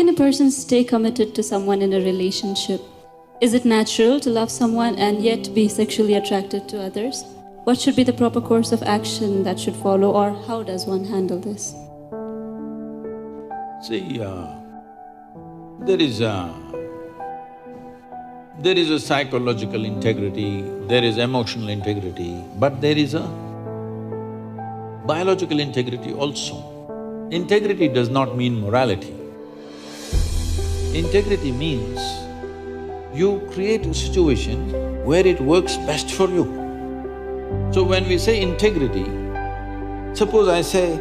can a person stay committed to someone in a relationship? Is it natural to love someone and yet be sexually attracted to others? What should be the proper course of action that should follow, or how does one handle this? See, there is a psychological integrity, there is emotional integrity, but there is a biological integrity also. Integrity does not mean morality. Integrity means you create a situation where it works best for you. So when we say integrity, suppose I say,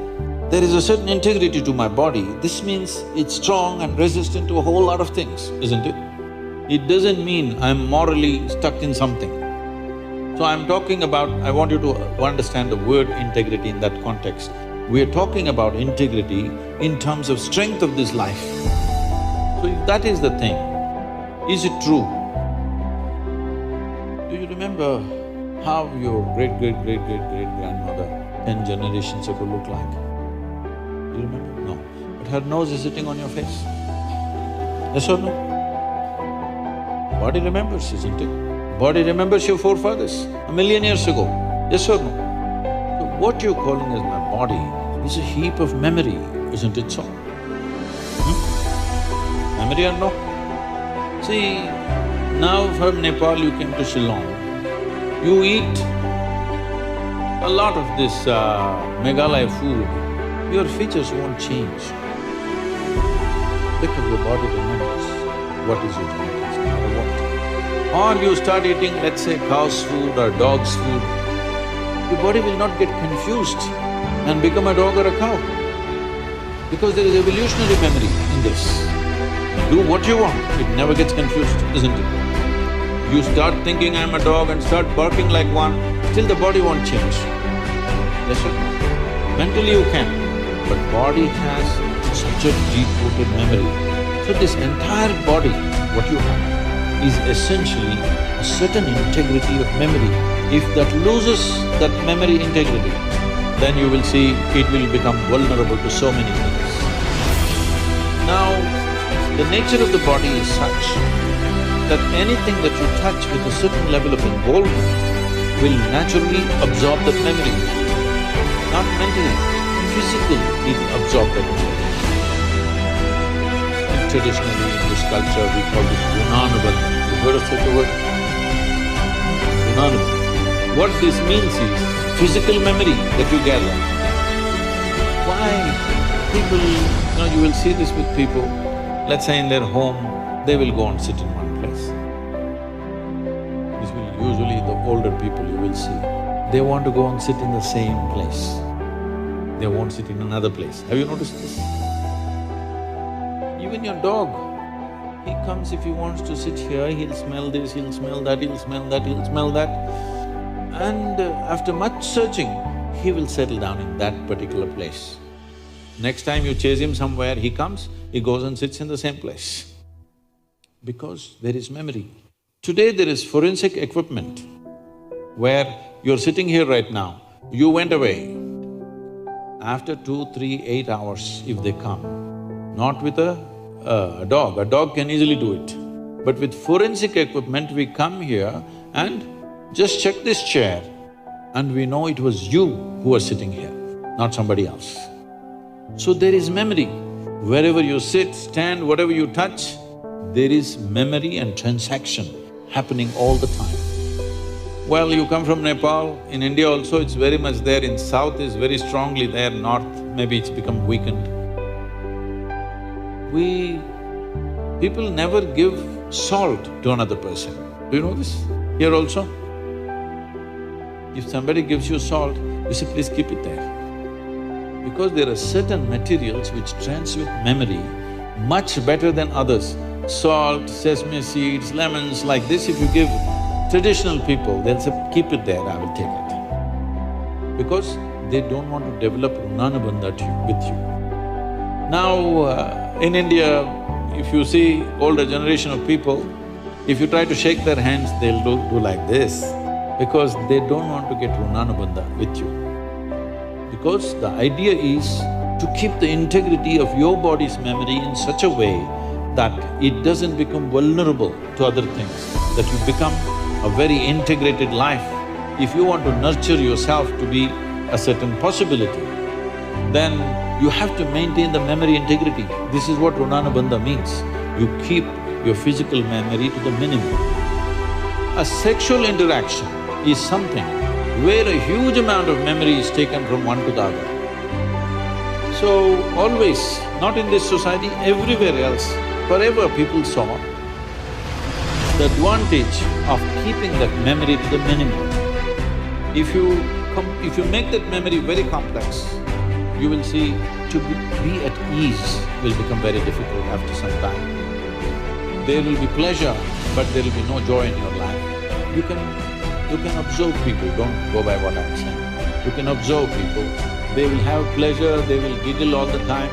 there is a certain integrity to my body, this means it's strong and resistant to a whole lot of things, isn't it? It doesn't mean I'm morally stuck in something. So I'm talking about… I want you to understand the word integrity in that context. We're talking about integrity in terms of strength of this life. So if that is the thing, is it true? Do you remember how your great-great-great-great-great-grandmother 10 generations ago looked like? Do you remember? No. But her nose is sitting on your face. Yes or no? Body remembers, isn't it? Body remembers your forefathers 1,000,000 years ago. Yes or no? So what you're calling as my body is a heap of memory, isn't it so? Memory or no? See, now from Nepal you came to Shillong, you eat a lot of this Meghalaya food, your features won't change because your body remembers what is your genetics, no matter what. Or you start eating, let's say, cow's food or dog's food, your body will not get confused and become a dog or a cow because there is evolutionary memory in this. Do what you want, it never gets confused, isn't it? You start thinking I'm a dog and start barking like one, still the body won't change. Yes or no? Mentally you can, but body has such a deep-rooted memory. So this entire body, what you have, is essentially a certain integrity of memory. If that loses that memory integrity, then you will see it will become vulnerable to so many things. Now, the nature of the body is such that anything that you touch with a certain level of involvement will naturally absorb that memory. Not mentally, physically it will absorb that memory. And traditionally in this culture we call this gunanubandha. You've heard of such a word? Gunanubandha. What this means is physical memory that you gather. Why people… you will see this with people, let's say in their home, they will go and sit in one place. This will usually the older people you will see, they want to go and sit in the same place. They won't sit in another place. Have you noticed this? Even your dog, he comes, if he wants to sit here, he'll smell this, he'll smell that, he'll smell that, he'll smell that. And after much searching, he will settle down in that particular place. Next time you chase him somewhere, he comes, he goes and sits in the same place. Because there is memory. Today there is forensic equipment where you're sitting here right now, you went away. After 2, 3, 8 hours, if they come, not with a dog can easily do it. But with forensic equipment, we come here and just check this chair and we know it was you who was sitting here, not somebody else. So there is memory. Wherever you sit, stand, whatever you touch, there is memory and transaction happening all the time. Well, you come from Nepal, in India also it's very much there, in south is very strongly there, north maybe it's become weakened. People never give salt to another person. Do you know this? Here also? If somebody gives you salt, you say, please keep it there. Because there are certain materials which transmit memory much better than others. Salt, sesame seeds, lemons, like this, if you give traditional people, they'll say, keep it there, I will take it. Because they don't want to develop gunanubandha with you. Now, in India, if you see older generation of people, if you try to shake their hands, they'll do like this, because they don't want to get gunanubandha with you. Because the idea is to keep the integrity of your body's memory in such a way that it doesn't become vulnerable to other things, that you become a very integrated life. If you want to nurture yourself to be a certain possibility, then you have to maintain the memory integrity. This is what Runanabandha means. You keep your physical memory to the minimum. A sexual interaction is something where a huge amount of memory is taken from one to the other. So always, not in this society, everywhere else, wherever people saw the advantage of keeping that memory to the minimum. If you make that memory very complex, you will see to be at ease will become very difficult after some time. There will be pleasure, but there will be no joy in your life. You can observe people, don't go by what I'm saying. You can observe people, they will have pleasure, they will giggle all the time,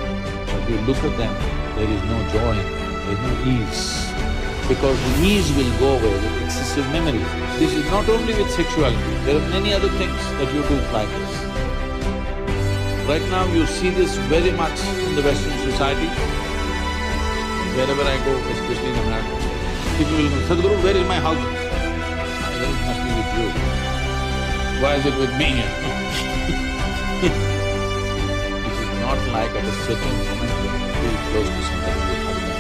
but you look at them, there is no joy in them, there is no ease. Because the ease will go away with excessive memory. This is not only with sexuality, there are many other things that you do like this. Right now you see this very much in the Western society. Wherever I go, especially in America, people will say, Sadhguru, where is my house? Well, it must be with you. Why is it with me? It is not like at a certain moment when you feel close to somebody, you hug them.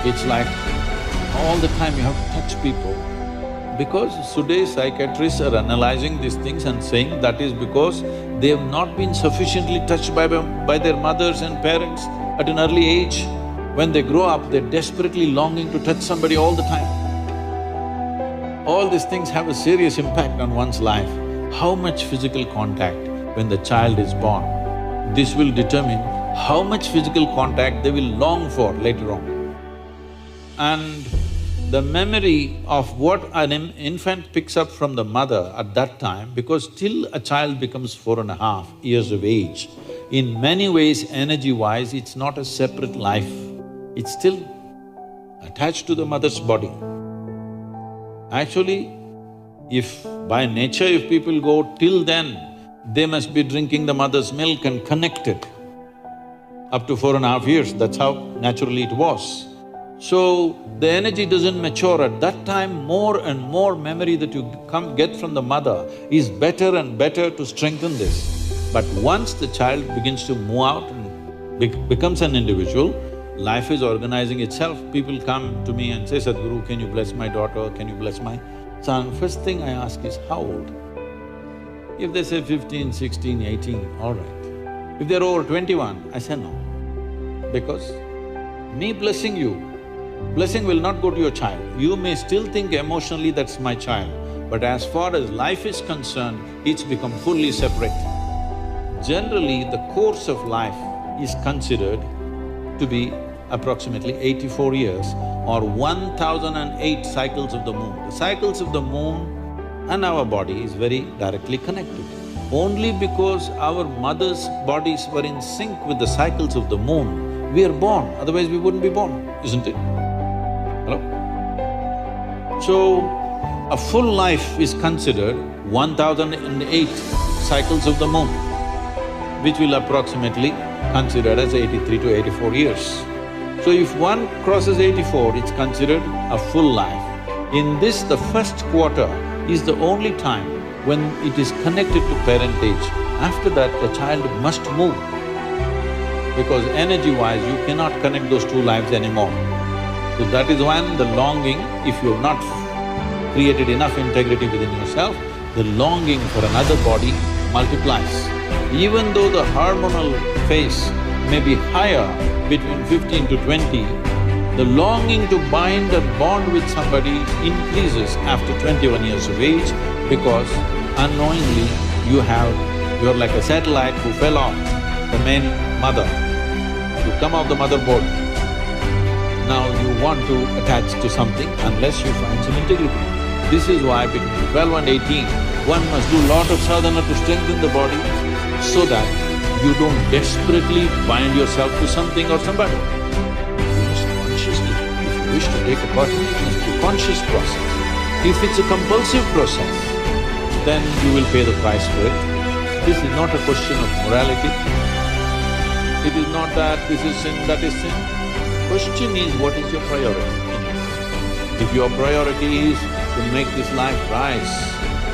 It's like all the time you have to touch people. Because today's psychiatrists are analyzing these things and saying that is because they have not been sufficiently touched by their mothers and parents at an early age. When they grow up, they're desperately longing to touch somebody all the time. All these things have a serious impact on one's life. How much physical contact when the child is born, this will determine how much physical contact they will long for later on. And the memory of what an infant picks up from the mother at that time, because till a child becomes 4.5 years of age, in many ways, energy-wise, it's not a separate life. It's still attached to the mother's body. Actually, if by nature if people go till then, they must be drinking the mother's milk and connected up to 4.5 years, that's how naturally it was. So, the energy doesn't mature at that time, more and more memory that you get from the mother is better and better to strengthen this. But once the child begins to move out and becomes an individual, life is organizing itself. People come to me and say, Sadhguru, can you bless my daughter, can you bless my son? First thing I ask is, how old? If they say 15, 16, 18, all right. If they're over 21, I say no. Because me blessing you, blessing will not go to your child. You may still think emotionally that's my child, but as far as life is concerned, it's become fully separate. Generally, the course of life is considered to be approximately 84 years or 1008 cycles of the moon. The cycles of the moon and our body is very directly connected. Only because our mother's bodies were in sync with the cycles of the moon, we are born, otherwise we wouldn't be born, isn't it? Hello? So, a full life is considered 1008 cycles of the moon, which will approximately considered as 83 to 84 years. So if one crosses 84, it's considered a full life. In this, the first quarter is the only time when it is connected to parentage. After that, the child must move, because energy-wise, you cannot connect those two lives anymore. So that is when the longing, if you have not created enough integrity within yourself, the longing for another body multiplies. Even though the hormonal phase may be higher between 15 to 20, the longing to bind and bond with somebody increases after 21 years of age, because unknowingly you're like a satellite who fell off the main mother. You come off the motherboard. Now you want to attach to something unless you find some integrity. This is why between 12 and 18, one must do lot of sadhana to strengthen the body so that you don't desperately bind yourself to something or somebody. You must consciously, if you wish to take a body, it must be a conscious process. If it's a compulsive process, then you will pay the price for it. This is not a question of morality. it is not that, this is sin, that is sin. Question is, what is your priority in it? If your priority is to make this life rise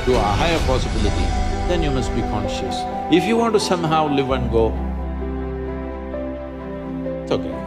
to a higher possibility, then you must be conscious. If you want to somehow live and go, it's okay.